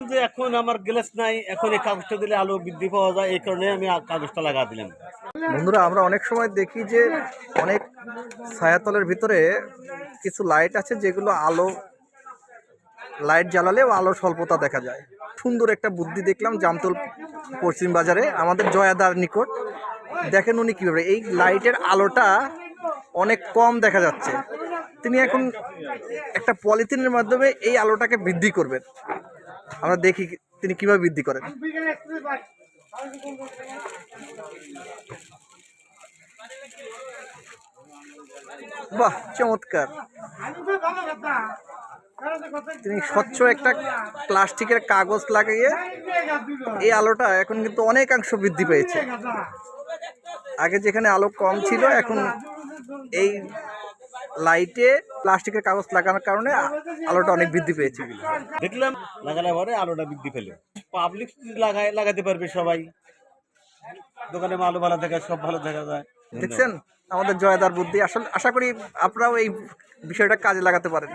যে এখন আমার গ্লাস নাই, এখন এই কাগজটা দিলে আলো বৃদ্ধি পাওয়া যায়, এই কারণে আমি কাগজটা লাগা দিলাম। বন্ধুরা, আমরা অনেক সময় দেখি যে অনেক ছায়াতলের ভিতরে কিছু লাইট আছে যেগুলো লাইট জ্বালালেও আলো স্বল্পতা দেখা যায়। সুন্দর একটা বুদ্ধি দেখলাম জামতল পশ্চিম বাজারে আমাদের জয়াদার নিকট। দেখেন উনি কীভাবে এই লাইটের আলোটা অনেক কম দেখা যাচ্ছে, তিনি এখন একটা পলিথিনের মাধ্যমে এই আলোটাকে বৃদ্ধি করবেন। আমরা দেখি তিনি কিভাবে বৃদ্ধি করেন। বাহ, চমৎকার! তিনি স্বচ্ছ একটা প্লাস্টিকের কাগজ লাগিয়ে এই আলোটা এখন কিন্তু অনেকাংশ বৃদ্ধি পেয়েছে। আগে যেখানে আলো কম ছিল, এখন এই লাইটে প্লাস্টিকের কাগজ লাগানোর কারণে আলোটা অনেক বৃদ্ধি পেয়েছে। দেখলাম লাগালে পরে আলোটা বৃদ্ধি পেল। পাবলিক লাগাতে পারবে সবাই, দোকানে আলো ভালো দেখা, সব ভালো দেখা যায়। দেখছেন আমাদের জয়াদার বুদ্ধি। আসলে আশা করি আপনারাও এই বিষয়টা কাজে লাগাতে পারেন।